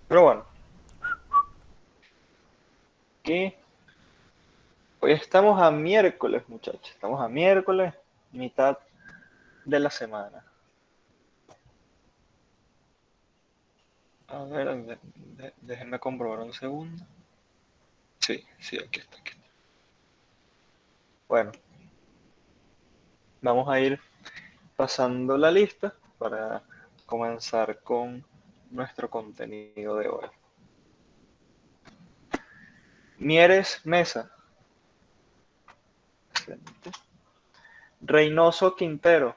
Pero bueno, aquí hoy estamos a miércoles, muchachos. Estamos a miércoles, mitad de la semana. A ver, déjenme comprobar un segundo. Sí, sí, aquí está, aquí está. Bueno, vamos a ir pasando la lista para comenzar con nuestro contenido de hoy. Mieres Mesa. Excelente. Reynoso Quintero.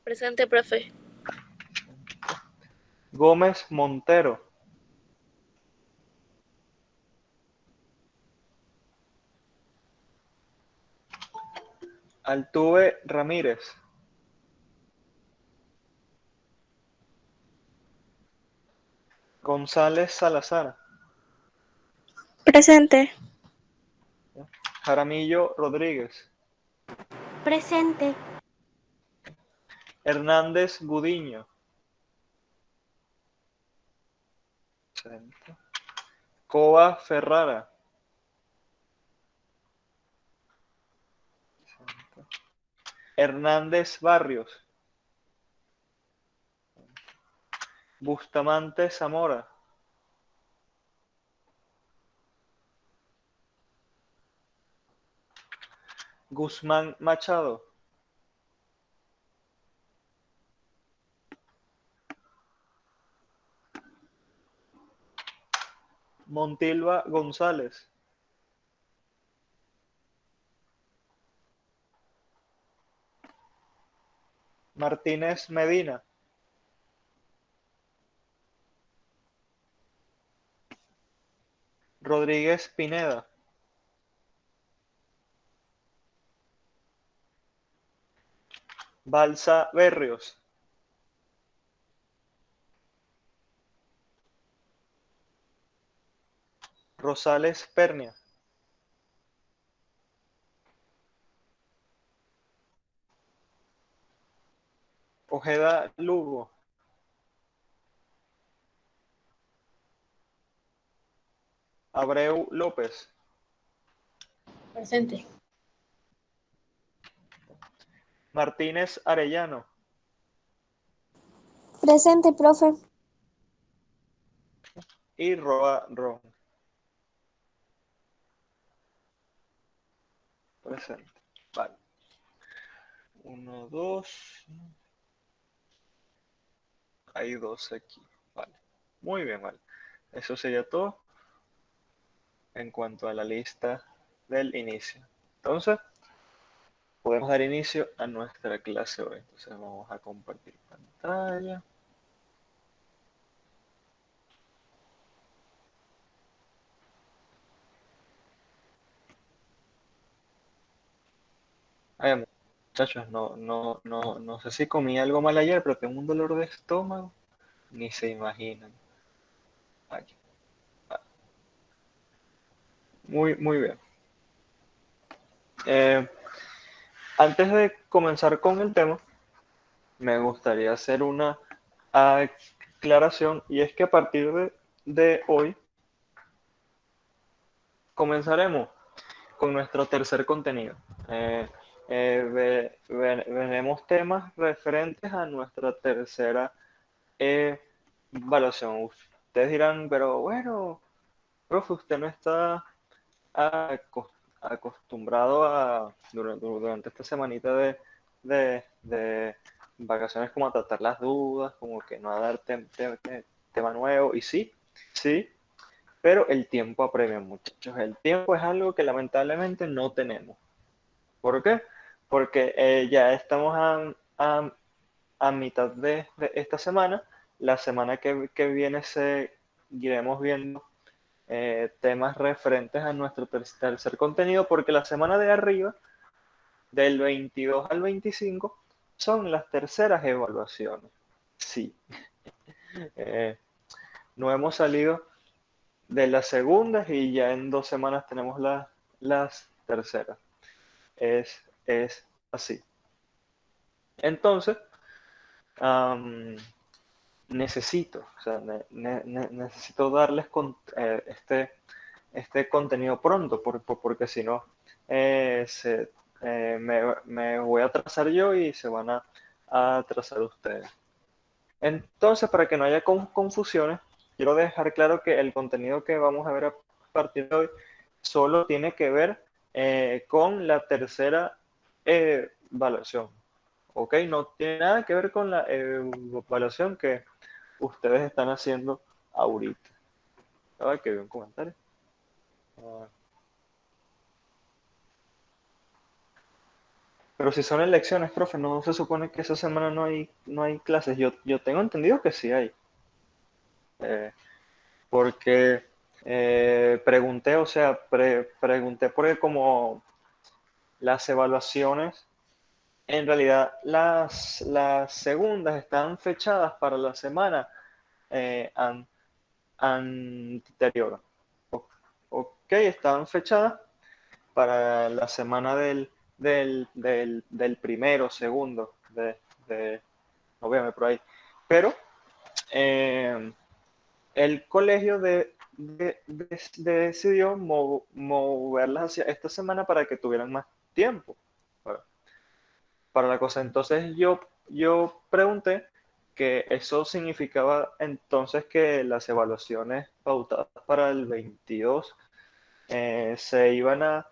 Presente, profe. Gómez Montero. Altuve Ramírez. González Salazar. Presente. Jaramillo Rodríguez. Presente. Hernández Gudiño. Excelente. Cova Ferrara. Hernández Barrios. Bustamante Zamora. Guzmán Machado. Montilva González. Martínez Medina. Rodríguez Pineda. Balsa Berrios. Rosales Pernia. Ojeda Lugo. Abreu López. Presente. Martínez Arellano. Presente, profe. Y Roa Ron. Presente. Vale. Uno, dos. Hay dos aquí. Vale. Muy bien, vale. Eso sería todo en cuanto a la lista del inicio. Entonces, podemos dar inicio a nuestra clase hoy. Entonces, vamos a compartir pantalla. Ay, muchachos, no sé si comí algo mal ayer, pero tengo un dolor de estómago. Ni se imaginan. Aquí. Muy bien. Eh, Antes de comenzar con el tema, me gustaría hacer una aclaración y es que a partir de hoy comenzaremos con nuestro tercer contenido. Eh, Veremos temas referentes a nuestra tercera evaluación. Ustedes dirán, pero bueno, profe, usted no está acostumbrado a, durante esta semanita de vacaciones, como a tratar las dudas, como que no a dar tema nuevo. Y sí, sí, pero el tiempo apremia, muchachos. El tiempo es algo que lamentablemente no tenemos. ¿Por qué? Porque ya estamos a mitad de esta semana. La semana que viene seguiremos viendo temas referentes a nuestro tercer contenido, porque la semana de arriba, del 22 al 25, son las terceras evaluaciones. Sí, eh, no hemos salido de las segundas y ya en 2 semanas tenemos las terceras. Es así. Entonces, o sea, necesito darles este contenido pronto, porque si no, me voy a atrasar yo y se van a atrasar ustedes. Entonces, para que no haya confusiones, quiero dejar claro que el contenido que vamos a ver a partir de hoy solo tiene que ver con la tercera evaluación. ¿Ok? No tiene nada que ver con la evaluación que ustedes están haciendo ahorita. Ay, que vi un comentario. Pero si son elecciones, profe, no se supone que esa semana no hay clases. Yo tengo entendido que sí hay. Eh, porque pregunté, o sea, pregunté porque como las evaluaciones, en realidad las segundas están fechadas para la semana anterior. Ok, estaban fechadas para la semana del primero, segundo de noviembre, por ahí. Pero el colegio decidió moverlas hacia esta semana para que tuvieran más tiempo para la cosa. Entonces yo pregunté que eso significaba entonces que las evaluaciones pautadas para el 22 se iban a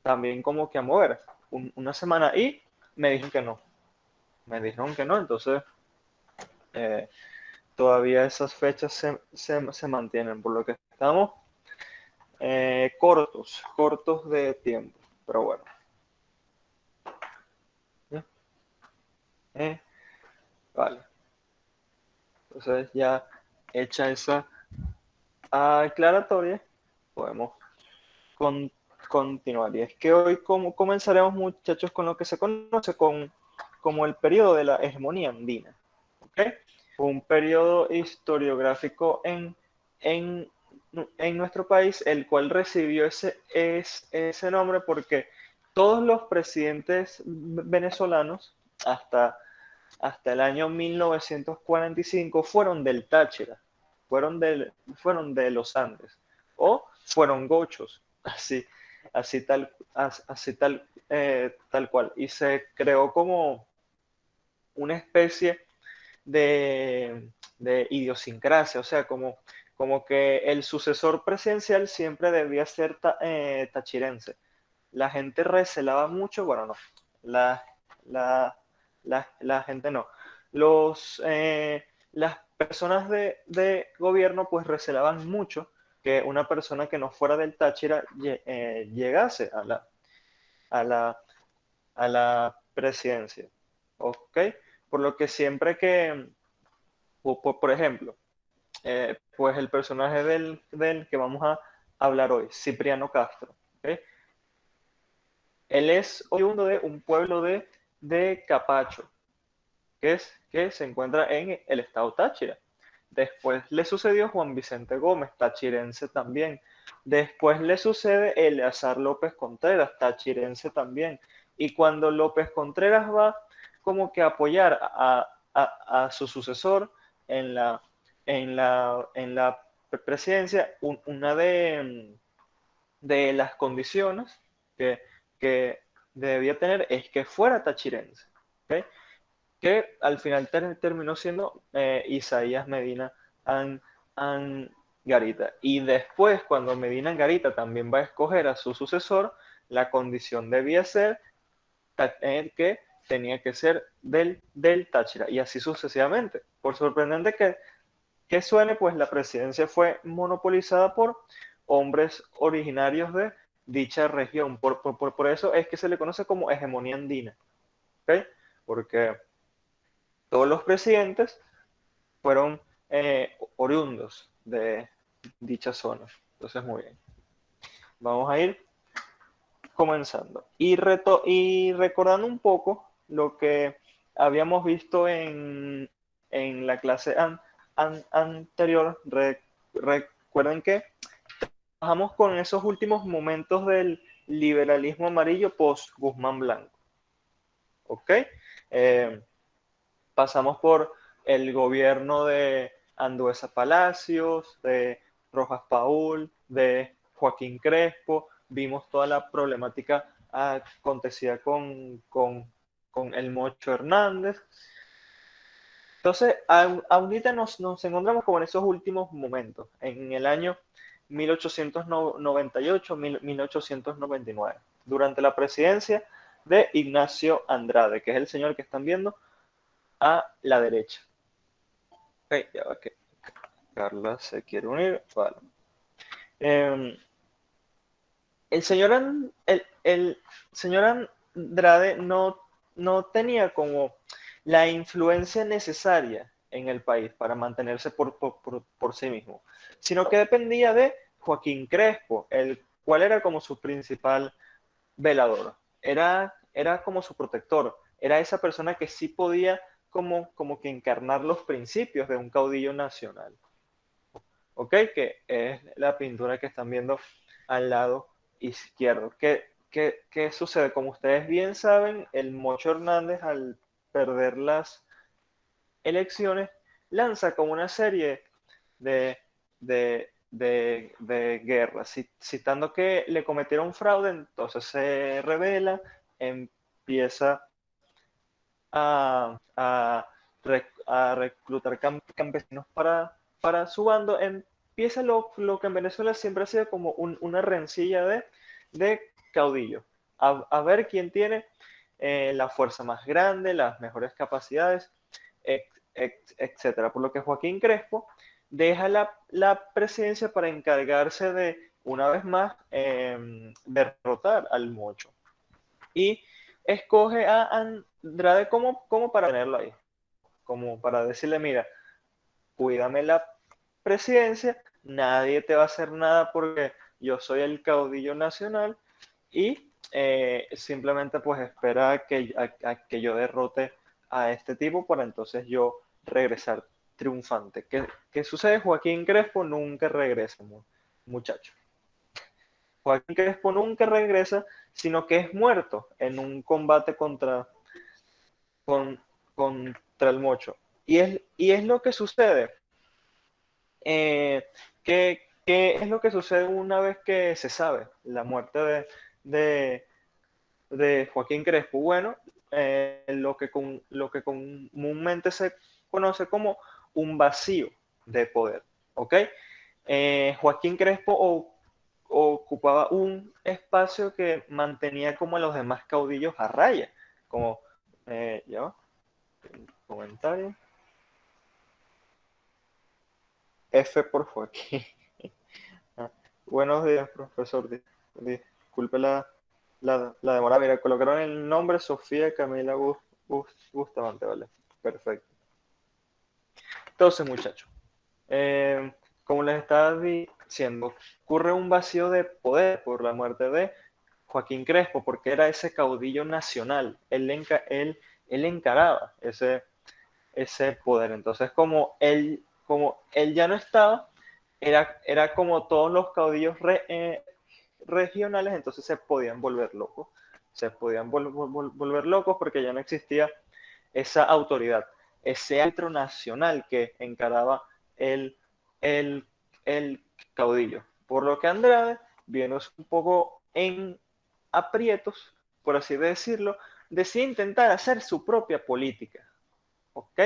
también como que a mover una semana y me dijeron que no. Me dijeron que no, entonces eh, todavía esas fechas se mantienen, por lo que estamos cortos de tiempo, pero bueno. Eh, vale, entonces ya hecha esa aclaratoria, podemos con, continuar. Y es que hoy comenzaremos, muchachos, con lo que se conoce como el periodo de la hegemonía andina. ¿Okay? Un periodo historiográfico en, en nuestro país, el cual recibió ese nombre porque todos los presidentes venezolanos hasta el año 1945 fueron del Táchira, fueron de los Andes o fueron gochos, tal cual. Y se creó como una especie de idiosincrasia, o sea, como que el sucesor presidencial siempre debía ser tachirense. La gente recelaba mucho, bueno, no, la gente no. Las personas de gobierno pues recelaban mucho que una persona que no fuera del Táchira llegase a la, a la presidencia. ¿Ok? Por lo que siempre que, por ejemplo, pues el personaje del que vamos a hablar hoy, Cipriano Castro, ¿ok? Él es oriundo de un pueblo de Capacho, que se encuentra en el estado Táchira. Después le sucedió Juan Vicente Gómez, tachirense también. Después le sucede Eleazar López Contreras, tachirense también. Y cuando López Contreras va como que a apoyar a su sucesor en la presidencia, una de las condiciones que debía tener es que fuera tachirense. ¿Okay? Que al final terminó siendo Isaías Medina Angarita. Y después, cuando Medina Angarita también va a escoger a su sucesor, la condición debía ser que tenía que ser del Táchira, y así sucesivamente. Por sorprendente que suene, pues la presidencia fue monopolizada por hombres originarios de dicha región. Por eso es que se le conoce como hegemonía andina. ¿Okay? Porque todos los presidentes fueron oriundos de dicha zona. Entonces, muy bien. Vamos a ir comenzando. Y recordando un poco lo que habíamos visto en la clase anterior, recuerden que trabajamos con esos últimos momentos del liberalismo amarillo post Guzmán Blanco. ¿Ok? Pasamos el gobierno de Andueza Palacios, de Rojas Paul, de Joaquín Crespo, vimos toda la problemática acontecida con el Mocho Hernández. Entonces, ahorita nos encontramos como en esos últimos momentos, en el año 1898-1899, durante la presidencia de Ignacio Andrade, que es el señor que están viendo a la derecha. Ok, ya va que Carla se quiere unir. Vale. El señor Andrade no tenía como la influencia necesaria en el país para mantenerse por sí mismo, sino que dependía de Joaquín Crespo, el cual era como su principal velador, era como su protector, era esa persona que sí podía como que encarnar los principios de un caudillo nacional. ¿Ok? Que es la pintura que están viendo al lado izquierdo. ¿Qué sucede? Como ustedes bien saben, el Mocho Hernández, al perder las elecciones, lanza como una serie de, de guerras, citando que le cometieron fraude, entonces se revela, empieza a reclutar campesinos para su bando. Empieza lo que en Venezuela siempre ha sido como una rencilla de caudillos. A ver quién tiene la fuerza más grande, las mejores capacidades, etcétera. Por lo que Joaquín Crespo deja la presidencia para encargarse de, una vez más, derrotar al Mocho. Y escoge a Andrade como para tenerlo ahí, como para decirle, mira, cuídame la presidencia, nadie te va a hacer nada porque yo soy el caudillo nacional y simplemente pues espera a que yo derrote a este tipo para entonces yo regresar triunfante. ¿Qué sucede? Joaquín Crespo nunca regresa, muchacho. Joaquín Crespo nunca regresa, sino que es muerto en un combate contra el Mocho. Y es lo que sucede. ¿Qué es lo que sucede una vez que se sabe la muerte de Joaquín Crespo? Bueno, lo que comúnmente se conoce como un vacío de poder. ¿Ok? Joaquín Crespo ocupaba un espacio que mantenía como a los demás caudillos a raya. Como, ya va, comentario. F por Joaquín. Ah, buenos días, profesor. Disculpe la demora. Mira, colocaron el nombre Sofía Camila Bustamante, ¿vale? Perfecto. Entonces, muchachos, como les estaba diciendo, ocurre un vacío de poder por la muerte de Joaquín Crespo, porque era ese caudillo nacional. Él encaraba ese poder. Entonces, como él ya no estaba, era como todos los caudillos regionales, entonces se podían volver locos. Se podían volver locos porque ya no existía esa autoridad, ese árbitro nacional que encaraba el, el, el caudillo. Por lo que Andrade viene un poco en aprietos, por así decirlo, decide intentar hacer su propia política. ¿Ok?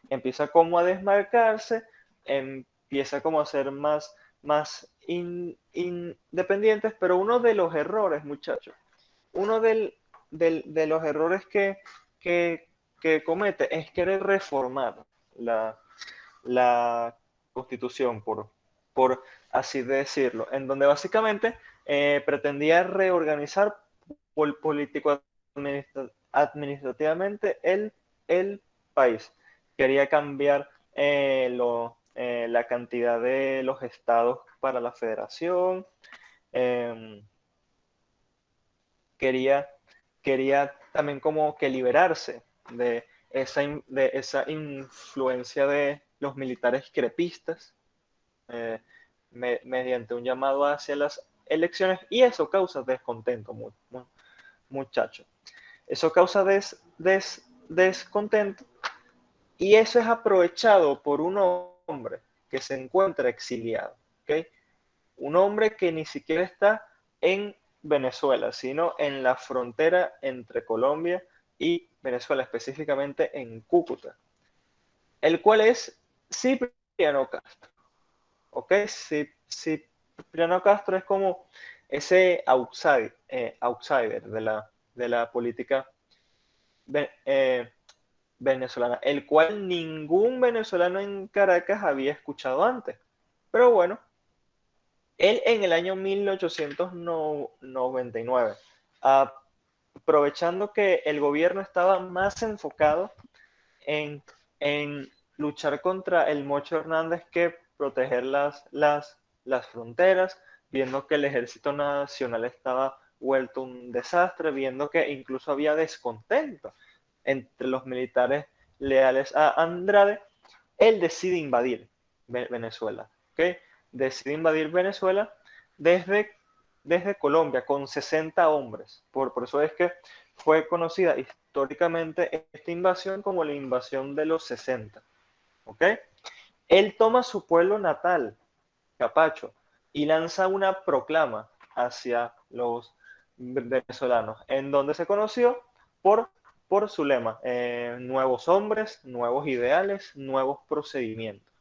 Empieza como a desmarcarse, empieza como a ser más independientes, pero uno de los errores, muchachos, uno de los errores que comete es querer reformar la Constitución, por así decirlo, en donde básicamente pretendía reorganizar político administrativamente el país. Quería cambiar la cantidad de los estados para la federación. Quería, quería también como que liberarse de esa influencia de los militares crepistas mediante un llamado hacia las elecciones, y eso causa descontento, muchachos. Eso causa descontento Y eso es aprovechado por un hombre que se encuentra exiliado, ¿ok? Un hombre que ni siquiera está en Venezuela, sino en la frontera entre Colombia y Venezuela, específicamente en Cúcuta, el cual es Cipriano Castro, ¿ok? Cipriano Castro es como ese outsider de la política eh, venezolana, el cual ningún venezolano en Caracas había escuchado antes. Pero bueno, él en el año 1899, aprovechando que el gobierno estaba más enfocado en, en luchar contra el Mocho Hernández que proteger las fronteras, viendo que el ejército nacional estaba vuelto un desastre, viendo que incluso había descontento entre los militares leales a Andrade, él decide invadir Venezuela. ¿Okay? Decide invadir Venezuela desde Colombia con 60 hombres. Por eso es que fue conocida históricamente esta invasión como la invasión de los 60. ¿Okay? Él toma su pueblo natal, Capacho, y lanza una proclama hacia los venezolanos, en donde se conoció por, por su lema, nuevos hombres, nuevos ideales, nuevos procedimientos.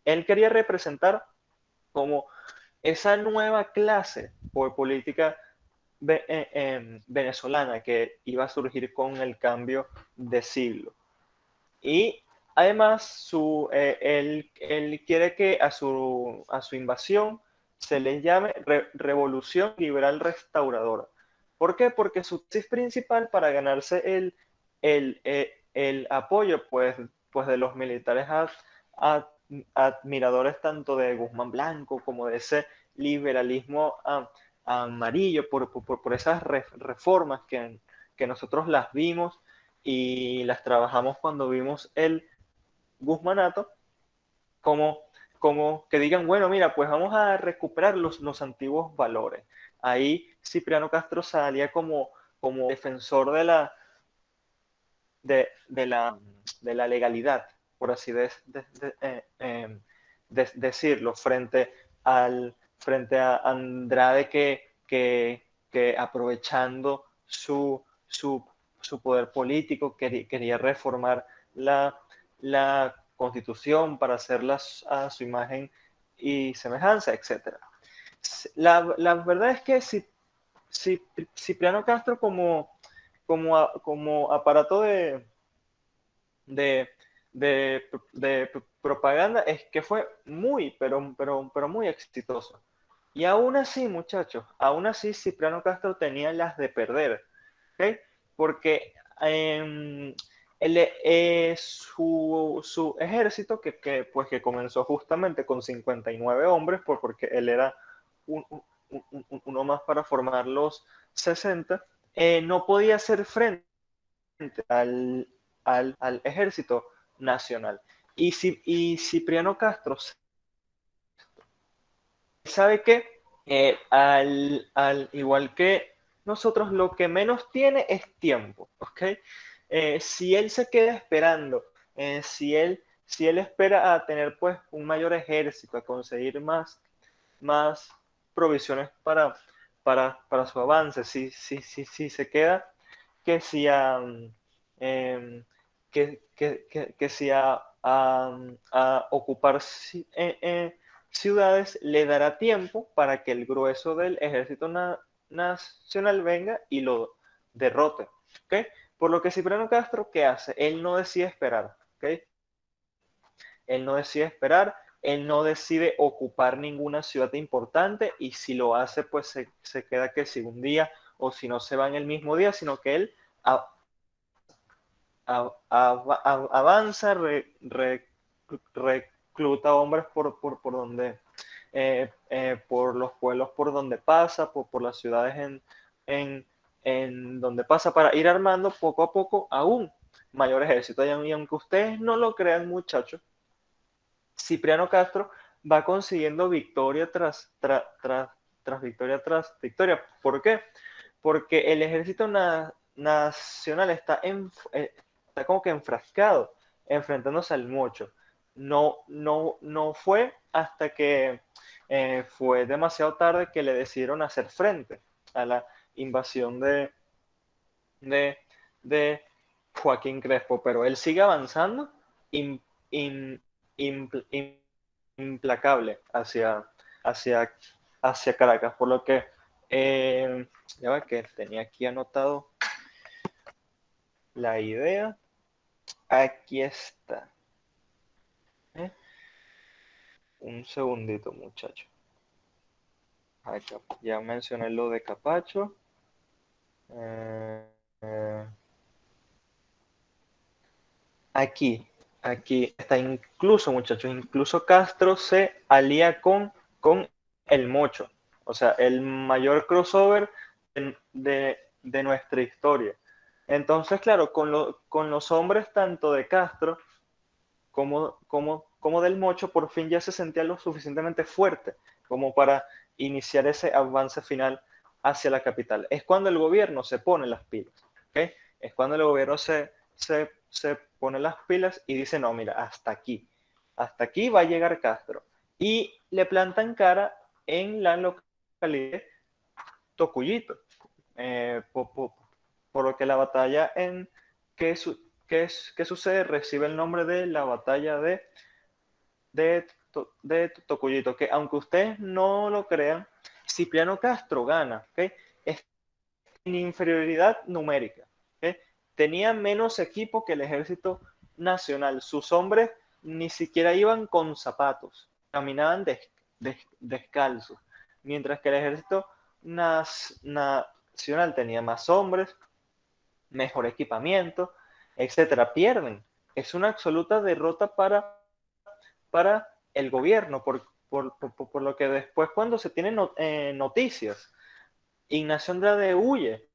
Él quería representar como esa nueva clase por política venezolana que iba a surgir con el cambio de siglo. Y además, él quiere que a su invasión se le llame Revolución Liberal Restauradora. ¿Por qué? Porque su tesis principal para ganarse el apoyo pues de los militares admiradores tanto de Guzmán Blanco como de ese liberalismo amarillo, por esas reformas que nosotros las vimos y las trabajamos cuando vimos el Guzmanato, como, como que digan, bueno, mira, pues vamos a recuperar los antiguos valores. Ahí Cipriano Castro salía como defensor de la legalidad, por así decirlo, frente a Andrade que aprovechando su poder político quería reformar la constitución para hacerla a su imagen y semejanza, etc. La verdad es que si Cipriano Castro como aparato de, de propaganda es que fue muy, pero muy exitoso. Y aún así, muchachos, aún así Cipriano Castro tenía las de perder, ¿okay? Porque su ejército, pues, que comenzó justamente con 59 hombres, porque él era un, uno más para formar los 60, no podía hacer frente al ejército nacional. Y Cipriano Castro sabe que al igual que nosotros, lo que menos tiene es tiempo, ¿ok? Si él se queda esperando, si él espera a tener pues un mayor ejército, a conseguir más provisiones para su avance, si se queda que si a, que si a ocupar ciudades le dará tiempo para que el grueso del ejército nacional venga y lo derrote. ¿Okay? Por lo que Cipriano Castro, ¿qué hace? Él no decide esperar. ¿Okay? Él no decide esperar, él no decide ocupar ninguna ciudad importante y si lo hace, pues se queda que si un día o si no se va en el mismo día, sino que él avanza, recluta hombres por donde, por los pueblos por donde pasa, por las ciudades en donde pasa, para ir armando poco a poco aún mayor ejército. Y aunque ustedes no lo crean, muchachos, Cipriano Castro va consiguiendo victoria tras victoria tras victoria. ¿Por qué? Porque el ejército nacional está como que enfrascado enfrentándose al Mocho. No fue hasta que fue demasiado tarde que le decidieron hacer frente a la invasión de, de Joaquín Crespo, pero él sigue avanzando im, im, impl, im, implacable hacia, hacia Caracas, por lo que ya va que tenía aquí anotado la idea. Aquí está. Un segundito, muchacho. Acá, ya mencioné lo de Capacho. Eh, aquí está incluso, muchachos, incluso Castro se alía con el Mocho. O sea, el mayor crossover de nuestra historia. Entonces, claro, con los hombres tanto de Castro como del Mocho, por fin ya se sentía lo suficientemente fuerte como para iniciar ese avance final hacia la capital. Es cuando el gobierno se pone las pilas, ¿okay? Es cuando el gobierno se pone las pilas y dice, no, mira, hasta aquí va a llegar Castro. Y le plantan cara en la localidad de Tocuyito, por lo que la batalla en que, que sucede recibe el nombre de la batalla de Tocuyito, que aunque ustedes no lo crean, Cipriano Castro gana, ¿okay? Es en inferioridad numérica, ¿okay? Tenía menos equipo que el ejército nacional, sus hombres ni siquiera iban con zapatos, caminaban descalzos, mientras que el ejército nacional tenía más hombres, mejor equipamiento, etcétera. Pierden. Es una absoluta derrota para el gobierno, por lo que después cuando se tienen noticias, Ignacio Andrade huye.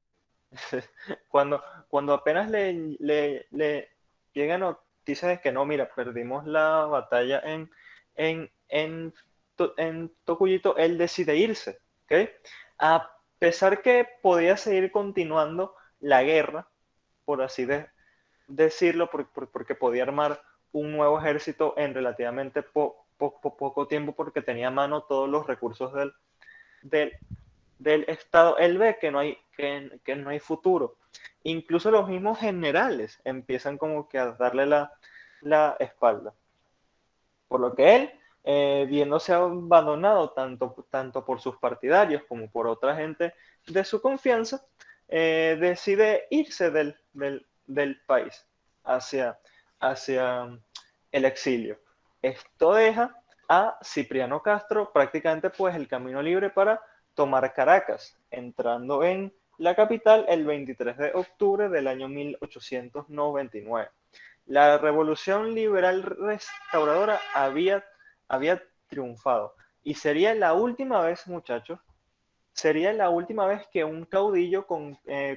Cuando apenas le llegan noticias de que no, mira, perdimos la batalla en Tocuyito, él decide irse, ¿okay? A pesar que podía seguir continuando la guerra, por así decirlo, porque podía armar un nuevo ejército en relativamente poco tiempo porque tenía a mano todos los recursos del, del Estado. Él ve que no hay futuro. Incluso los mismos generales empiezan como que a darle la espalda. Por lo que él, viéndose abandonado tanto por sus partidarios como por otra gente de su confianza, decide irse del país hacia el exilio. Esto deja a Cipriano Castro prácticamente pues el camino libre para tomar Caracas, entrando en la capital el 23 de octubre del año 1899. La revolución liberal restauradora había triunfado y sería la última vez, muchachos, sería la última vez que un caudillo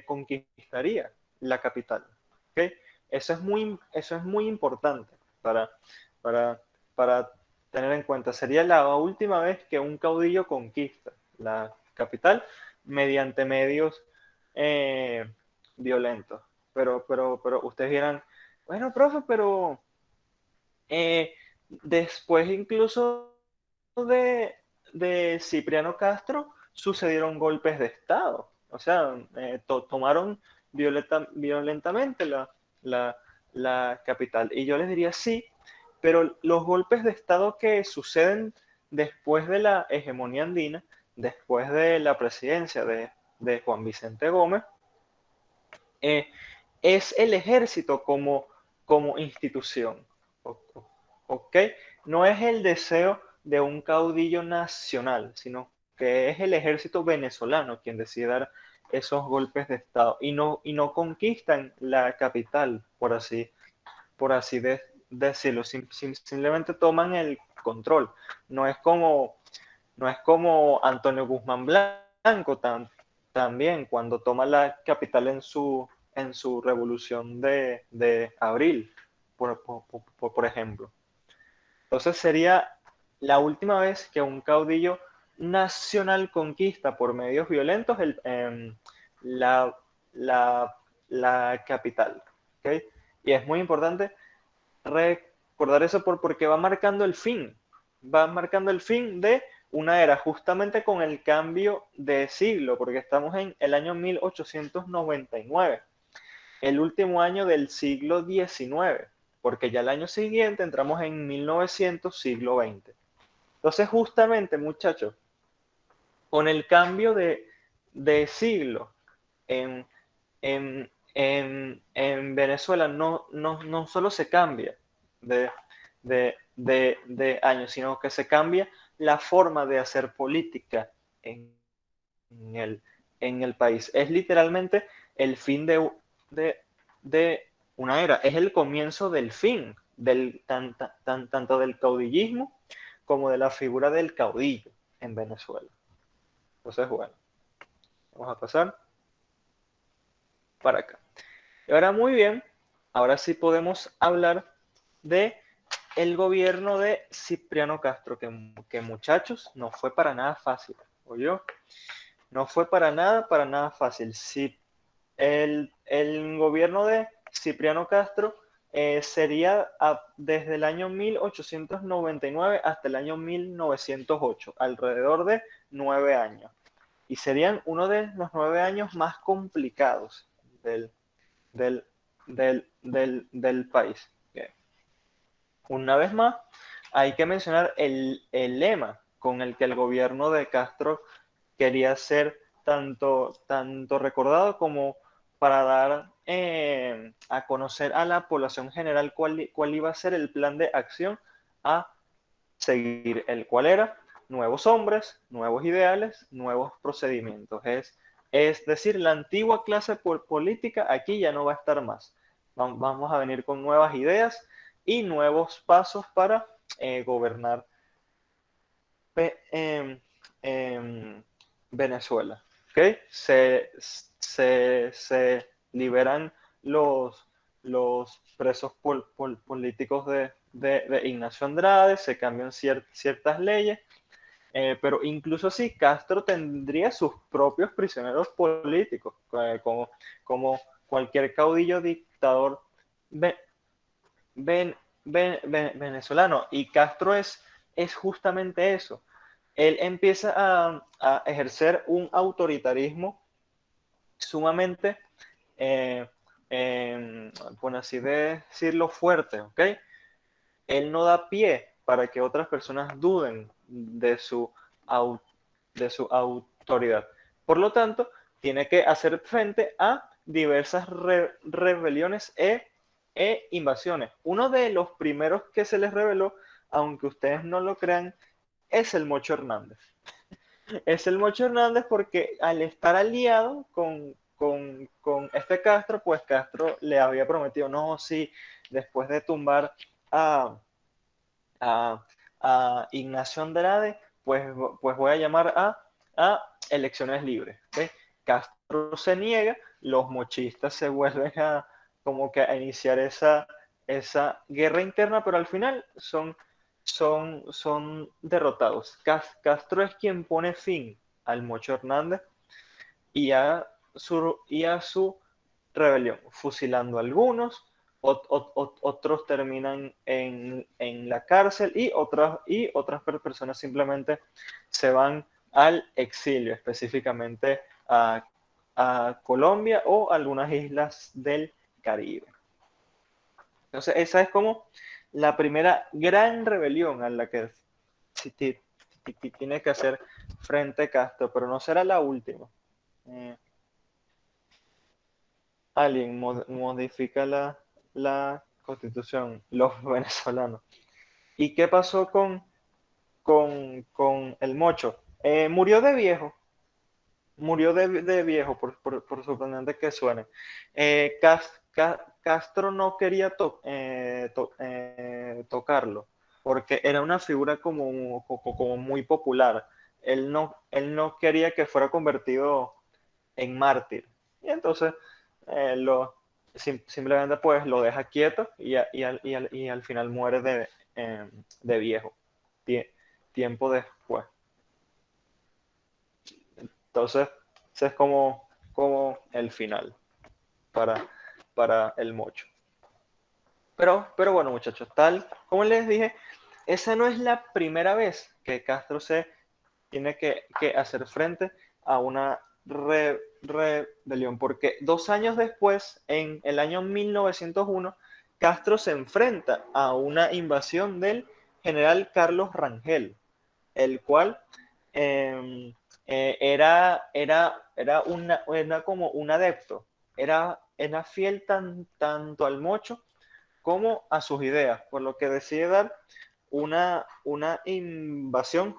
conquistaría la capital. ¿Okay? Eso es muy importante para, para, para tener en cuenta. Sería la última vez que un caudillo conquista la capital mediante medios violentos. Pero ustedes dirán, bueno, profe, pero después incluso de Cipriano Castro sucedieron golpes de Estado. O sea, tomaron violentamente la, la capital. Y yo les diría sí, pero los golpes de Estado que suceden después de la hegemonía andina, después de la presidencia de Juan Vicente Gómez, eh, es el ejército como institución. ¿Ok? No es el deseo de un caudillo nacional, sino que es el ejército venezolano quien decide dar esos golpes de Estado y no conquistan la capital, por así decirlo, simplemente toman el control. No es como, no es como Antonio Guzmán Blanco también cuando toma la capital en su revolución de abril, por ejemplo. Entonces sería la última vez que un caudillo nacional conquista por medios violentos la, la capital. ¿Okay? Y es muy importante recordar eso porque va marcando el fin. Va marcando el fin de una era, justamente con el cambio de siglo, porque estamos en el año 1899, el último año del siglo XIX, porque ya el año siguiente entramos en 1900, siglo XX. Entonces, justamente, muchachos, con el cambio de siglo en, en Venezuela no solo se cambia de, de años, sino que se cambia la forma de hacer política en, en el, en el país. Es literalmente el fin de, de una era, es el comienzo del fin, tanto del caudillismo como de la figura del caudillo en Venezuela. Entonces, bueno, vamos a pasar para acá. Y ahora muy bien, ahora sí podemos hablar de el gobierno de Cipriano Castro, que muchachos, no fue para nada fácil, ¿oyó? No fue para nada fácil. Si el gobierno de Cipriano Castro sería desde el año 1899 hasta el año 1908, alrededor de 9 años. Y serían uno de los 9 años más complicados del, del, del país. Bien. Una vez más, hay que mencionar el lema con el que el gobierno de Castro quería ser tanto recordado como para dar a conocer a la población general cuál iba a ser el plan de acción a seguir, el cual era nuevos hombres, nuevos ideales, nuevos procedimientos. Es decir, la antigua clase política aquí ya no va a estar más. Vamos a venir con nuevas ideas y nuevos pasos para gobernar en, Venezuela. ¿Okay? Se liberan los presos políticos de Ignacio Andrade, se cambian ciertas leyes, pero incluso así Castro tendría sus propios prisioneros políticos, como cualquier caudillo dictador ve, ven, venezolano. Y Castro es justamente eso. Él empieza a ejercer un autoritarismo sumamente, eh, por así decirlo, fuerte, ¿ok? Él no da pie para que otras personas duden de su autoridad. Por lo tanto, tiene que hacer frente a diversas rebeliones e invasiones. Uno de los primeros que se les reveló, aunque ustedes no lo crean, es el Mocho Hernández. Es el Mocho Hernández porque al estar aliado con este Castro, pues Castro le había prometido, no, sí, después de tumbar a, a, a Ignacio Andrade, pues voy a llamar a elecciones libres. ¿Okay? Castro se niega, los mochistas se vuelven como que a iniciar esa guerra interna, pero al final son derrotados. Castro es quien pone fin al Mocho Hernández y a su rebelión, fusilando a algunos, otros terminan en la cárcel y otras personas simplemente se van al exilio, específicamente a Colombia o algunas islas del Caribe. Entonces, esa es como la primera gran rebelión a la que tiene que hacer frente Castro, pero no será la última. Alguien modifica la constitución, los venezolanos. ¿Y qué pasó con el Mocho? Murió de viejo, murió de viejo, por sorprendente que suene. Castro no quería tocarlo, porque era una figura como muy popular. Él no quería que fuera convertido en mártir. Y entonces simplemente pues lo deja quieto y al final muere de viejo, tiempo después. Entonces, ese es como el final para el Mocho. Pero bueno, muchachos, tal como les dije, esa no es la primera vez que Castro se tiene que hacer frente a una rebelión, porque 2 años después, en el año 1901, Castro se enfrenta a una invasión del general Carlos Rangel, el cual eh, era como un adepto, era fiel tanto al mocho como a sus ideas, por lo que decide dar una invasión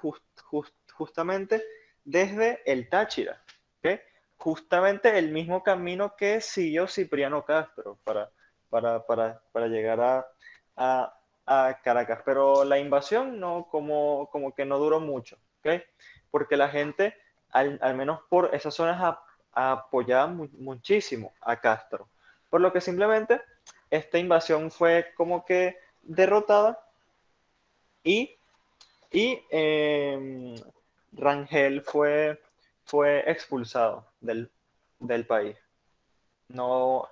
justamente desde el Táchira, ¿ok? Justamente el mismo camino que siguió Cipriano Castro para llegar a, a Caracas. Pero la invasión no, como que no duró mucho, ¿ok? Porque la gente, al menos por esas zonas, apoyaba muchísimo a Castro. Por lo que simplemente esta invasión fue como que derrotada y, y Rangel fue expulsado del país, no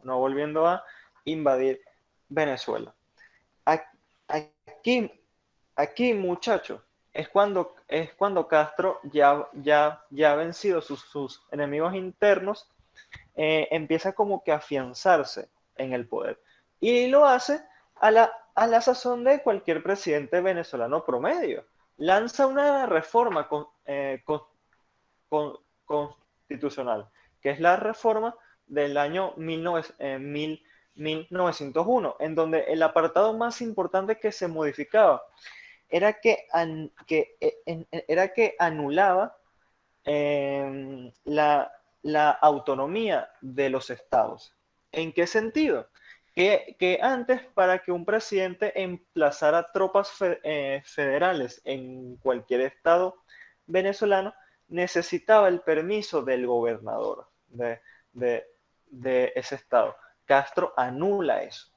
volviendo a invadir Venezuela. Aquí, aquí muchachos, es cuando Castro ya ha vencido sus enemigos internos, empieza como que a afianzarse en el poder. Y lo hace a la sazón de cualquier presidente venezolano promedio. Lanza una reforma constitucional, que es la reforma del año 1901, en donde el apartado más importante que se modificaba era que anulaba la autonomía de los estados. ¿En qué sentido? Que antes, para que un presidente emplazara tropas federales en cualquier estado venezolano, necesitaba el permiso del gobernador de, de ese estado. Castro anula eso.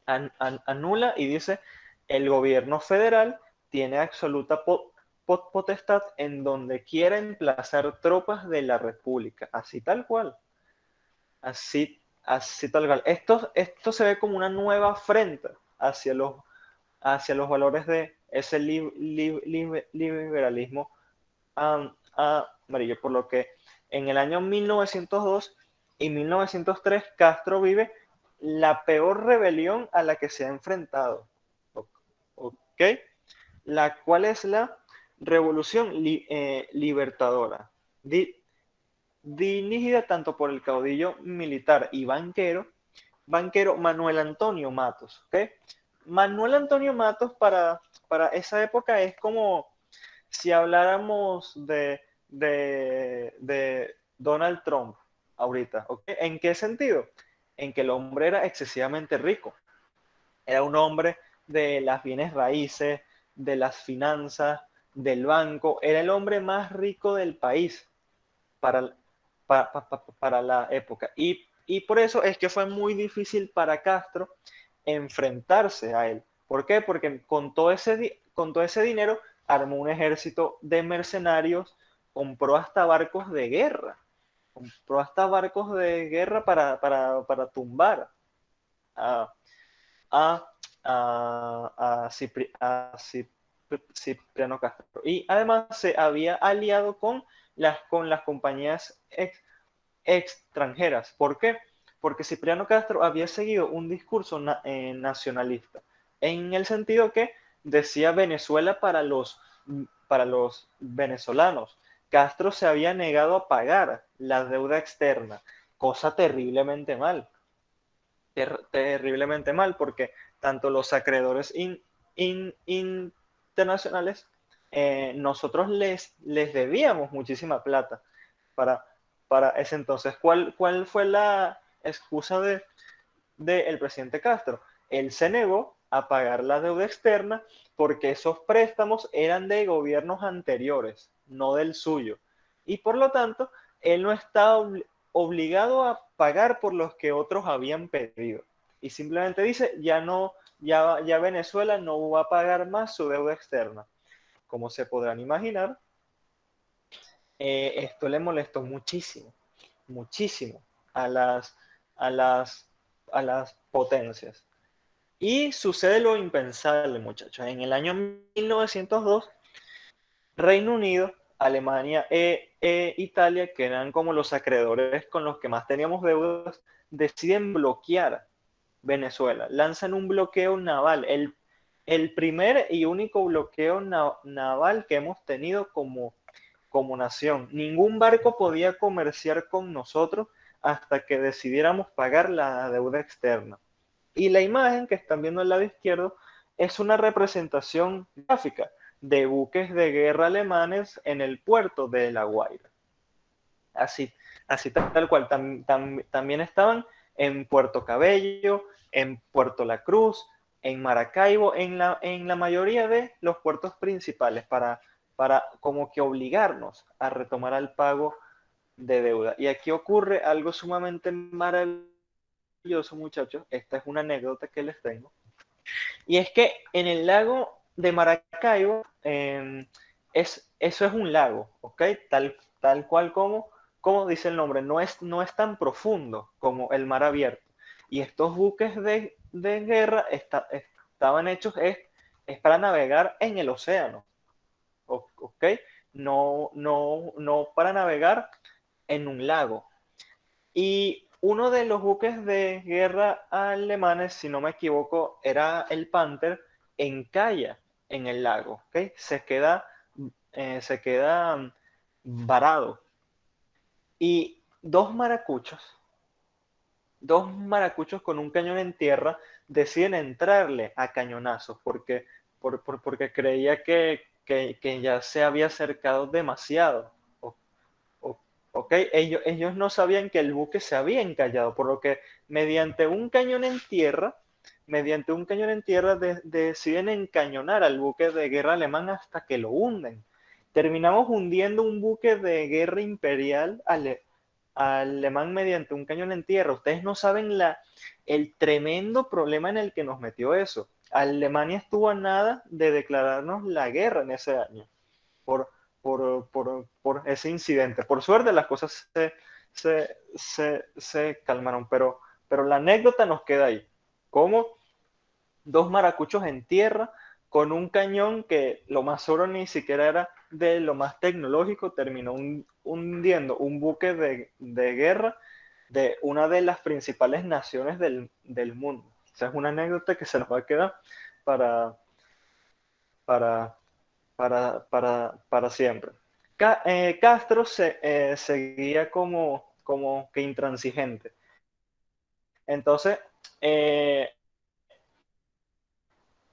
Anula y dice, el gobierno federal tiene absoluta potestad en donde quiera emplazar tropas de la República, así tal cual, así tal cual. Esto se ve como una nueva afrenta hacia los valores de ese liberalismo amarillo, por lo que en el año 1902 y 1903 Castro vive la peor rebelión a la que se ha enfrentado, ¿ok? La cual es la Revolución Libertadora, dirigida tanto por el caudillo militar y banquero Manuel Antonio Matos, ¿ok? Manuel Antonio Matos para esa época es como si habláramos de Donald Trump ahorita, ¿ok? ¿En qué sentido? En que el hombre era excesivamente rico. Era un hombre de las bienes raíces, de las finanzas, del banco. Era el hombre más rico del país para, para la época. Y por eso es que fue muy difícil para Castro enfrentarse a él. ¿Por qué? Porque con todo ese dinero armó un ejército de mercenarios, compró hasta barcos de guerra, para tumbar a, a, Cipriano Castro. Y además se había aliado con las compañías extranjeras. ¿Por qué? Porque Cipriano Castro había seguido un discurso nacionalista, en el sentido que decía Venezuela para los venezolanos. Castro se había negado a pagar la deuda externa, cosa terriblemente mal, porque tanto los acreedores internacionales, nosotros les debíamos muchísima plata para, para ese entonces. ¿Cuál fue la excusa del presidente Castro? Él se negó a pagar la deuda externa porque esos préstamos eran de gobiernos anteriores, no del suyo. Y por lo tanto, él no estaba obligado a pagar por los que otros habían pedido. Y simplemente dice, ya Venezuela no va a pagar más su deuda externa. Como se podrán imaginar, esto le molestó muchísimo, muchísimo a las, a las, a las potencias. Y sucede lo impensable, muchachos. En el año 1902, Reino Unido, Alemania Italia, que eran como los acreedores con los que más teníamos deudas, deciden bloquear Venezuela. Lanzan un bloqueo naval, el primer y único bloqueo naval que hemos tenido como nación. Ningún barco podía comerciar con nosotros hasta que decidiéramos pagar la deuda externa. Y la imagen que están viendo al lado izquierdo es una representación gráfica de buques de guerra alemanes en el puerto de La Guaira. Así, así tal cual. También estaban en Puerto Cabello, en Puerto La Cruz, en Maracaibo, en la mayoría de los puertos principales para como que obligarnos a retomar el pago de deuda. Y aquí ocurre algo sumamente maravilloso, muchachos. Esta es una anécdota que les tengo. Y es que en el lago de Maracaibo, eso es un lago, ¿ok? Tal cual como dice el nombre, no es tan profundo como el mar abierto. Y estos buques de guerra estaban hechos es para navegar en el océano, ¿ok? No para navegar en un lago. Y uno de los buques de guerra alemanes, si no me equivoco, era el Panther, encalla en el lago, ¿okay? Se queda varado. Y dos maracuchos con un cañón en tierra deciden entrarle a cañonazos porque creía que ya se había acercado demasiado. ¿Ok? Ellos no sabían que el buque se había encallado, por lo que mediante un cañón en tierra, deciden encañonar al buque de guerra alemán hasta que lo hunden. Terminamos hundiendo un buque de guerra imperial alemán mediante un cañón en tierra. Ustedes no saben el tremendo problema en el que nos metió eso. Alemania estuvo a nada de declararnos la guerra en ese año por, por ese incidente. Por suerte las cosas se calmaron, pero la anécdota nos queda ahí. Como dos maracuchos en tierra con un cañón que lo más seguro ni siquiera era de lo más tecnológico, terminó hundiendo un buque de guerra de una de las principales naciones del mundo. O sea, es una anécdota que se nos va a quedar para, para, para siempre. Castro seguía como que intransigente. Entonces,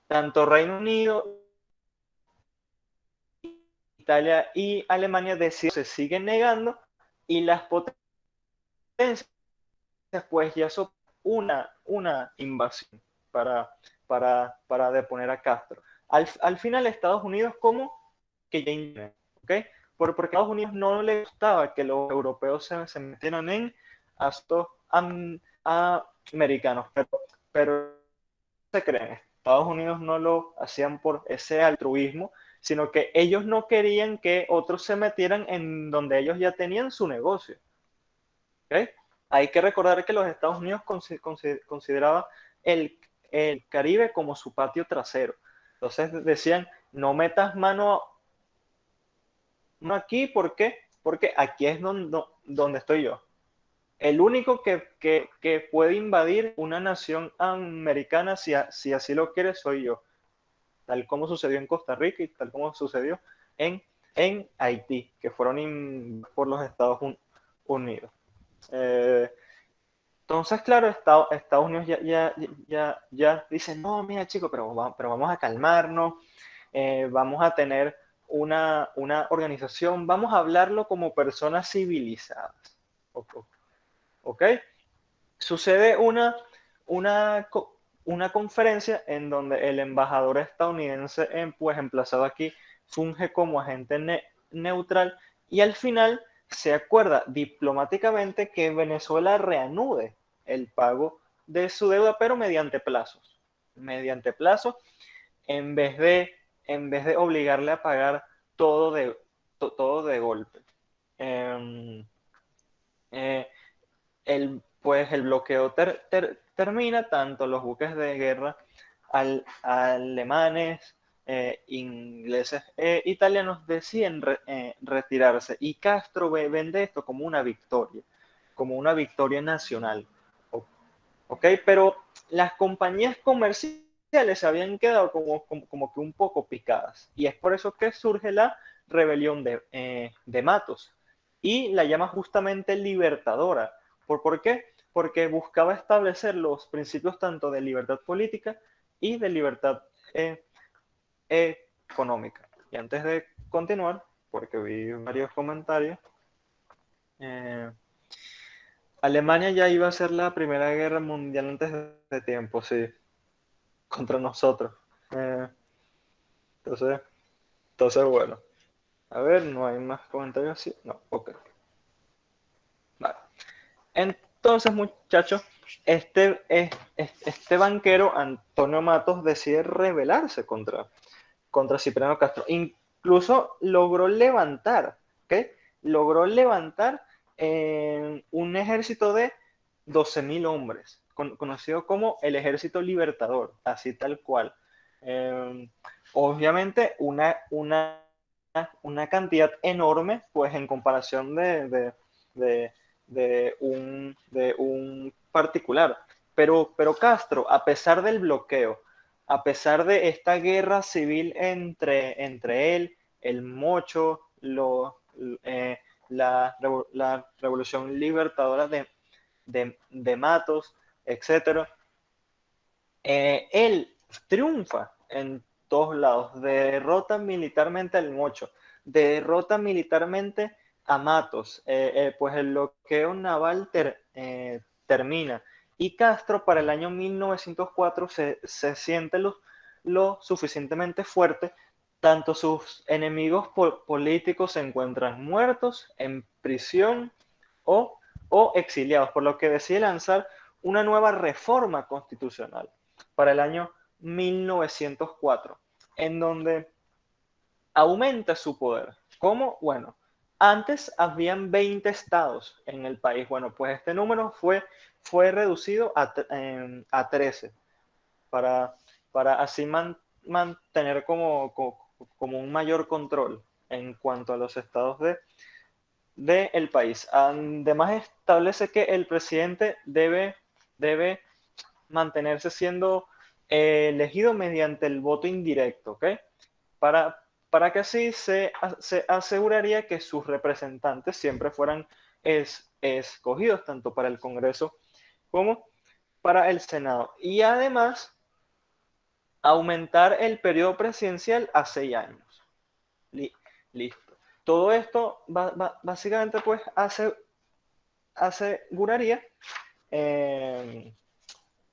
tanto Reino Unido, Italia y Alemania se siguen negando y las potencias pues ya son una invasión para deponer a Castro. Al final Estados Unidos como que ya interviene, ¿ok? Porque a Estados Unidos no le gustaba que los europeos se metieran en asuntos americanos, pero se creen, Estados Unidos no lo hacían por ese altruismo, sino que ellos no querían que otros se metieran en donde ellos ya tenían su negocio. ¿Okay? Hay que recordar que los Estados Unidos consideraba el Caribe como su patio trasero. Entonces decían, no metas mano aquí, ¿por qué? Porque aquí es donde estoy yo. El único que puede invadir una nación americana, si así lo quiere, soy yo. Tal como sucedió en Costa Rica y tal como sucedió en Haití, que fueron por los Estados Unidos. Entonces, claro, Estados Unidos ya dice, no, mira chicos, pero vamos a calmarnos, vamos a tener una organización, vamos a hablarlo como personas civilizadas. ¿Ok? Sucede una, una conferencia en donde el embajador estadounidense, pues emplazado aquí, funge como agente neutral y al final se acuerda diplomáticamente que Venezuela reanude el pago de su deuda, pero mediante plazos. Mediante plazos, en vez de obligarle a pagar todo de golpe. Eh, el, pues el bloqueo termina, tanto los buques de guerra alemanes, ingleses, italianos deciden retirarse, y Castro vende esto como una victoria nacional. ¿Ok? Pero las compañías comerciales se habían quedado como que un poco picadas, y es por eso que surge la rebelión de Matos, y la llama justamente libertadora. ¿Por qué? Porque buscaba establecer los principios tanto de libertad política y de libertad eh, económica. Y antes de continuar, porque vi varios comentarios, eh, Alemania ya iba a ser la Primera Guerra Mundial antes de tiempo, sí, contra nosotros. Eh, entonces, bueno. A ver, no hay más comentarios así. No, ok. Vale. Entonces, muchachos, este banquero, Antonio Matos, decide rebelarse contra Cipriano Castro. Incluso logró levantar, ¿ok? Logró levantar un ejército de 12.000 hombres, conocido como el Ejército Libertador, así tal cual. Eh, Obviamente una cantidad enorme, pues en comparación de, de un particular. Pero Castro, a pesar del bloqueo, a pesar de esta guerra civil entre él, el Mocho, eh, la revolución libertadora de Matos, etc., él triunfa en todos lados, derrota militarmente al Mocho, derrota militarmente a Matos, pues el bloqueo naval termina, y Castro para el año 1904 se siente lo suficientemente fuerte, tanto sus enemigos políticos se encuentran muertos, en prisión o exiliados, por lo que decide lanzar una nueva reforma constitucional para el año 1904, en donde aumenta su poder. ¿Cómo? Bueno, antes habían 20 estados en el país. Bueno, pues este número fue reducido a 13 para, para así mantener como un mayor control en cuanto a los estados del país. Además, establece que el presidente debe mantenerse siendo elegido mediante el voto indirecto, ¿ok? Para que así se aseguraría que sus representantes siempre fueran escogidos tanto para el Congreso como para el Senado. Y además, aumentar el periodo presidencial a 6 años. Listo. Todo esto básicamente pues aseguraría,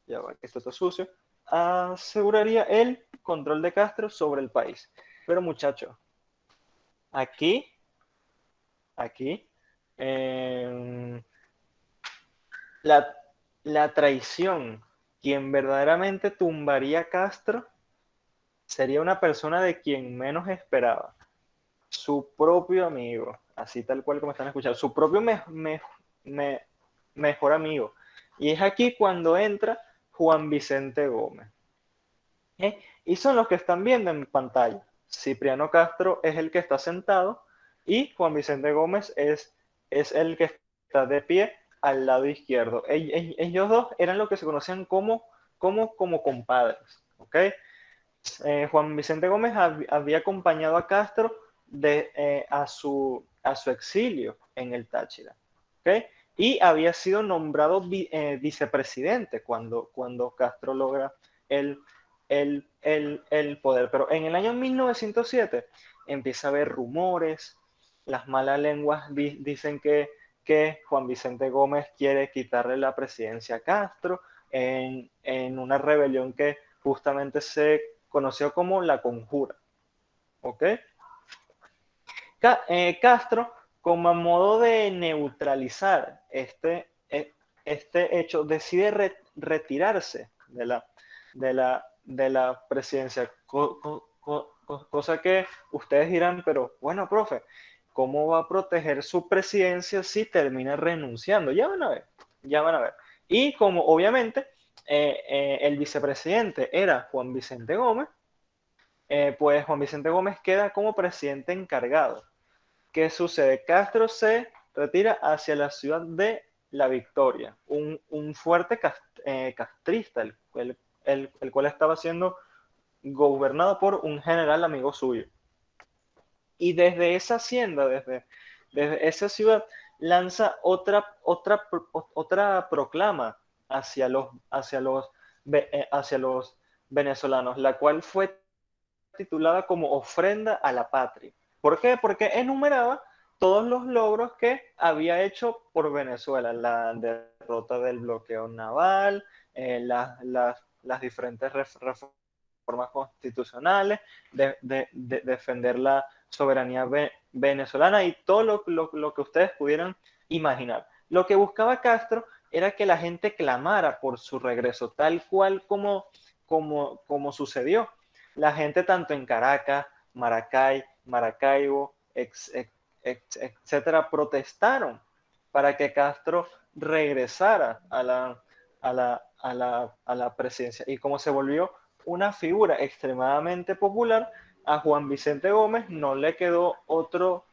ya va, que esto está sucio, aseguraría el control de Castro sobre el país. Pero muchachos, aquí, aquí, eh, la, la traición, quien verdaderamente tumbaría a Castro, sería una persona de quien menos esperaba. Su propio amigo, así tal cual como están escuchando, su propio mejor amigo. Y es aquí cuando entra Juan Vicente Gómez. Y son los que están viendo en pantalla. Cipriano Castro es el que está sentado y Juan Vicente Gómez es el que está de pie al lado izquierdo. Ellos dos eran lo que se conocían como compadres. ¿Okay? Juan Vicente Gómez había acompañado a Castro a su exilio en el Táchira. ¿Okay? Y había sido nombrado vicepresidente cuando Castro logra el, el poder. Pero en el año 1907 empieza a haber rumores, las malas lenguas dicen que Juan Vicente Gómez quiere quitarle la presidencia a Castro en una rebelión que justamente se conoció como la Conjura. ¿Ok? Castro, como a modo de neutralizar este hecho, decide retirarse de la presidencia. Cosa que ustedes dirán, pero bueno, profe, ¿cómo va a proteger su presidencia si termina renunciando? Ya van a ver. Ya van a ver. Y como obviamente el vicepresidente era Juan Vicente Gómez, pues Juan Vicente Gómez queda como presidente encargado. ¿Qué sucede? Castro se retira hacia la ciudad de La Victoria, un fuerte castrista, el cual estaba siendo gobernado por un general amigo suyo. Y desde esa hacienda, desde esa ciudad, lanza otra proclama hacia los venezolanos, la cual fue titulada como Ofrenda a la Patria. ¿Por qué? Porque enumeraba todos los logros que había hecho por Venezuela, la derrota del bloqueo naval, las diferentes reformas constitucionales, de defender la soberanía venezolana y todo lo que ustedes pudieran imaginar. Lo que buscaba Castro era que la gente clamara por su regreso, tal cual como sucedió. La gente tanto en Caracas, Maracay, Maracaibo, etcétera, protestaron para que Castro regresara a la presidencia. Y como se volvió una figura extremadamente popular, a Juan Vicente Gómez no le quedó otro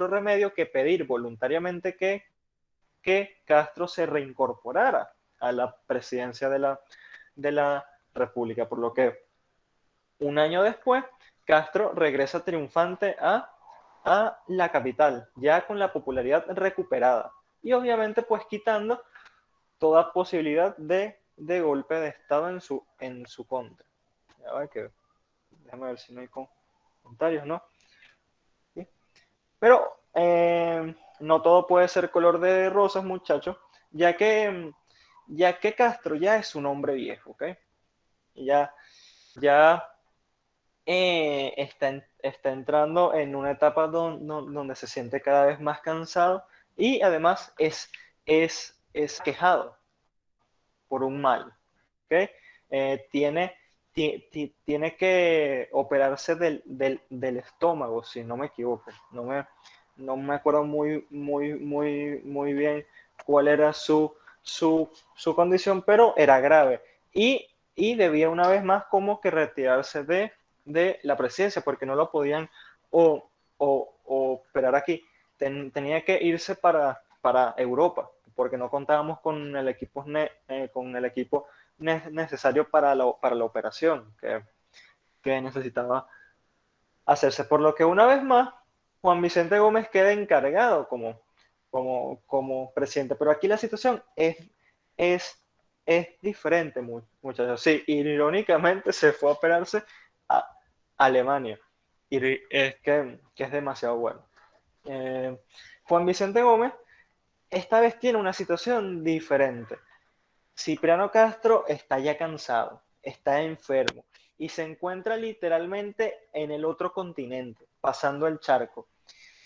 remedio que pedir voluntariamente que Castro se reincorporara a la presidencia de la República, por lo que un año después Castro regresa triunfante a la capital, ya con la popularidad recuperada y obviamente pues quitando toda posibilidad de golpe de Estado en su contra. Ya va que, déjame ver si no hay comentarios, ¿no? ¿Sí? Pero no todo puede ser color de rosas, muchachos, ya que Castro ya es un hombre viejo, ¿ok? Ya, ya está entrando en una etapa donde se siente cada vez más cansado y además es quejado por un mal. ¿Okay? Tiene que operarse del estómago, si no me equivoco. No me acuerdo muy bien cuál era su condición, pero era grave. Y debía una vez más como que retirarse de la presidencia, porque no lo podían operar aquí. Tenía que irse para Europa, porque no contábamos con con el equipo necesario para la operación que necesitaba hacerse. Por lo que una vez más, Juan Vicente Gómez queda encargado como presidente. Pero aquí la situación es, es diferente, muchachos. Sí, irónicamente se fue a operarse a Alemania. Y es que es demasiado bueno. Juan Vicente Gómez esta vez tiene una situación diferente. Cipriano Castro está ya cansado, está enfermo y se encuentra literalmente en el otro continente, pasando el charco.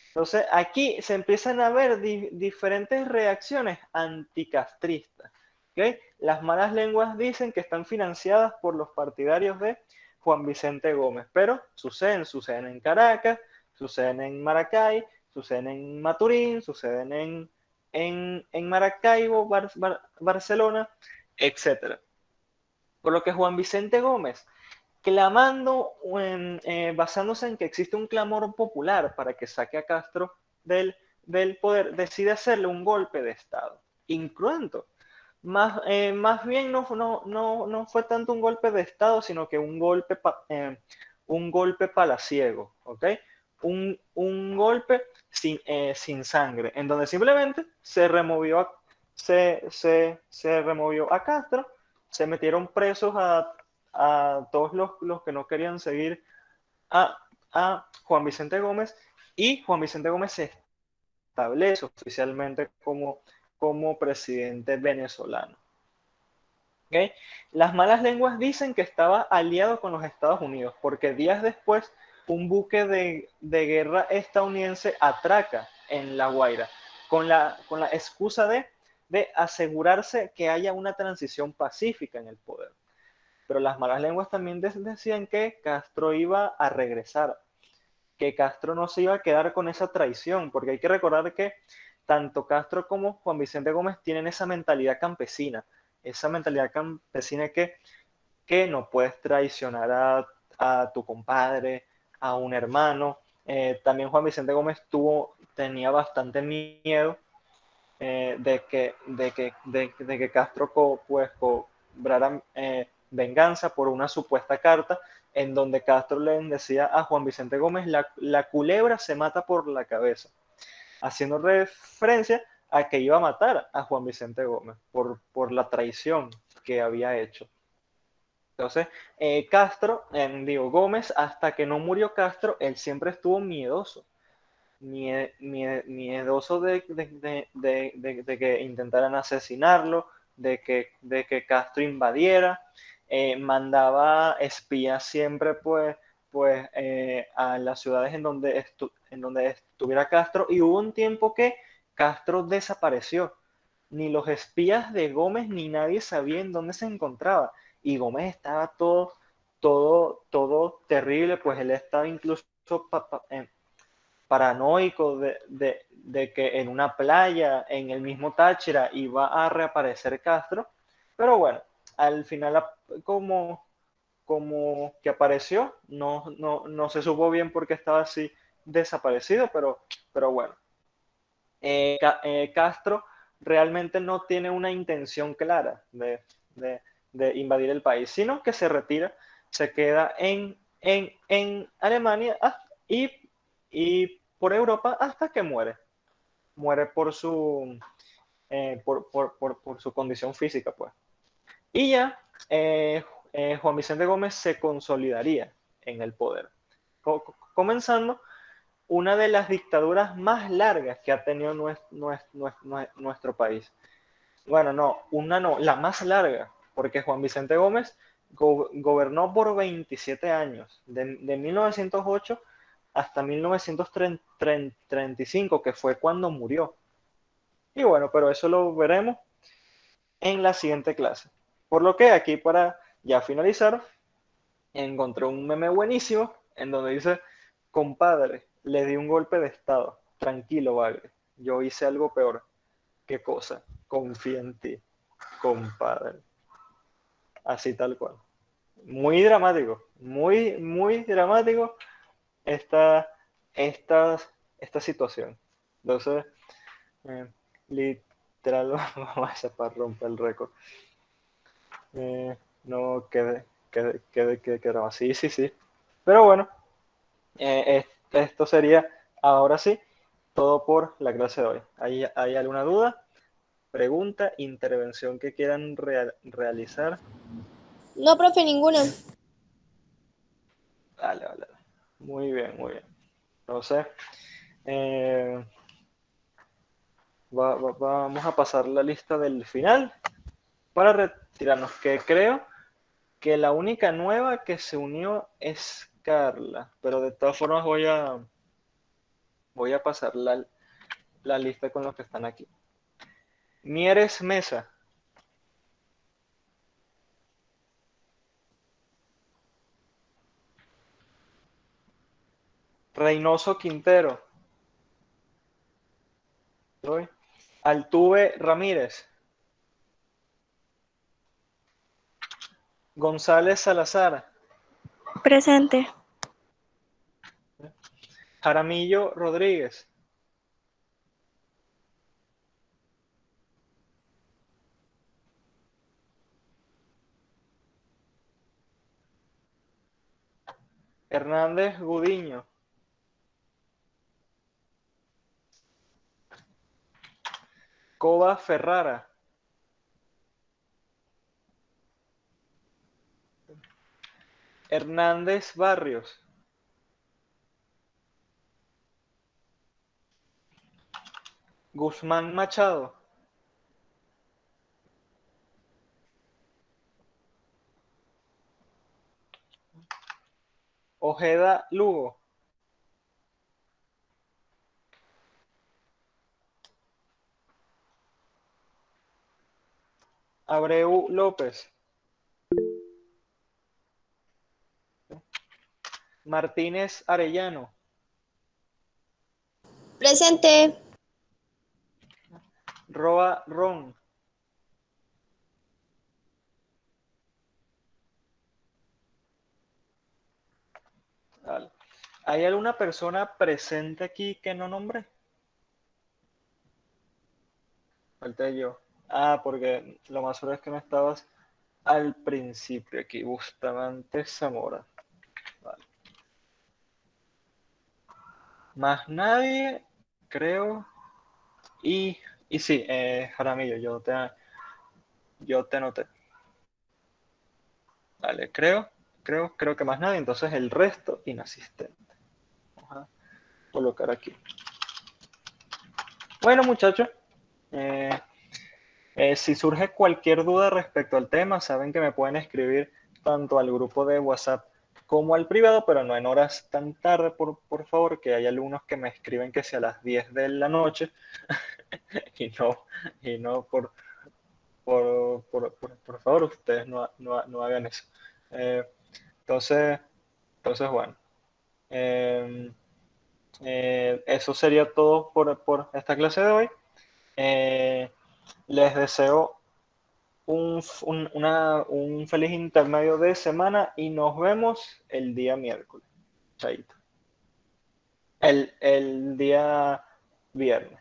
Entonces aquí se empiezan a ver diferentes reacciones anticastristas. ¿Okay? Las malas lenguas dicen que están financiadas por los partidarios de Juan Vicente Gómez, pero suceden en Caracas, suceden en Maracay, suceden en Maturín, suceden en Maracaibo, Barcelona, etcétera. Por lo que Juan Vicente Gómez, clamando, basándose en que existe un clamor popular para que saque a Castro del poder, decide hacerle un golpe de Estado, incruento. Más bien no fue tanto un golpe de Estado, sino que un golpe palaciego, ¿ok? Un golpe sin sangre, en donde simplemente se removió a Castro, se metieron presos a todos los que no querían seguir a, a Juan Vicente Gómez y Juan Vicente Gómez se establece oficialmente como presidente venezolano. ¿Okay? Las malas lenguas dicen que estaba aliado con los Estados Unidos porque días después un buque de guerra estadounidense atraca en La Guaira con la excusa de asegurarse que haya una transición pacífica en el poder. Pero las malas lenguas también decían que Castro iba a regresar, que Castro no se iba a quedar con esa traición, porque hay que recordar que tanto Castro como Juan Vicente Gómez tienen esa mentalidad campesina que no puedes traicionar a tu compadre, a un hermano. También Juan Vicente Gómez tenía bastante miedo de que Castro pues, cobrara venganza por una supuesta carta en donde Castro le decía a Juan Vicente Gómez, la culebra se mata por la cabeza, haciendo referencia a que iba a matar a Juan Vicente Gómez por la traición que había hecho. Entonces, Gómez, hasta que no murió Castro, él siempre estuvo miedoso miedoso de que intentaran asesinarlo, de que Castro invadiera, mandaba espías siempre a las ciudades en donde estuviera Castro, y hubo un tiempo que Castro desapareció. Ni los espías de Gómez ni nadie sabía en dónde se encontraba, y Gómez estaba todo terrible, pues él estaba incluso paranoico de que en una playa, en el mismo Táchira, iba a reaparecer Castro, pero bueno, al final como que apareció, no se supo bien por qué estaba así desaparecido, pero bueno. Castro realmente no tiene una intención clara de invadir el país, sino que se retira, se queda en Alemania y por Europa hasta que muere. Muere por su condición física, pues. Y ya Juan Vicente Gómez se consolidaría en el poder, comenzando una de las dictaduras más largas que ha tenido nuestro país. Bueno, no, la más larga, porque Juan Vicente Gómez gobernó por 27 años, de 1908 hasta 1935, que fue cuando murió. Y bueno, pero eso lo veremos en la siguiente clase. Por lo que aquí, para ya finalizar, encontré un meme buenísimo en donde dice: compadre, le di un golpe de estado, tranquilo, vale, yo hice algo peor. ¿Qué cosa? Confía en ti, compadre. Así tal cual. Muy dramático, muy dramático esta, esta, esta situación. Entonces, literal, vamos a hacer para romper el récord. No quede así, sí. Pero bueno, esto sería ahora sí todo por la clase de hoy. ¿Hay alguna duda, pregunta, intervención que quieran realizar? No, profe, ninguna. Vale. Muy bien. Entonces, eh, vamos a pasar la lista del final para retirarnos, que creo que la única nueva que se unió es Carla, pero de todas formas voy a pasar la lista con los que están aquí. Mieres Mesa, Reynoso Quintero, Altuve Ramírez, González Salazar, Presente. Jaramillo Rodríguez, Hernández Gudiño, Cova Ferrara, Hernández Barrios, Guzmán Machado, Ojeda Lugo, Abreu López, Martínez Arellano, Presente. Roa Ron. Vale. ¿Hay alguna persona presente aquí que no nombré? Falté yo. Ah, porque lo más seguro es que no estabas al principio aquí. Bustamante Zamora. Vale. Más nadie, creo. Y sí, Jaramillo, yo te noté. Vale, creo que más nadie. Entonces el resto inasistente. Vamos a colocar aquí. Bueno, muchachos, eh, si surge cualquier duda respecto al tema, saben que me pueden escribir tanto al grupo de WhatsApp como al privado, pero no en horas tan tarde, por favor, que hay alumnos que me escriben que sea a las 10 de la noche y no por favor, ustedes no hagan eso. Eh, entonces, bueno, eh, eso sería todo por esta clase de hoy. Eh, Les deseo un feliz intermedio de semana y nos vemos el día miércoles. Chaito. El día viernes.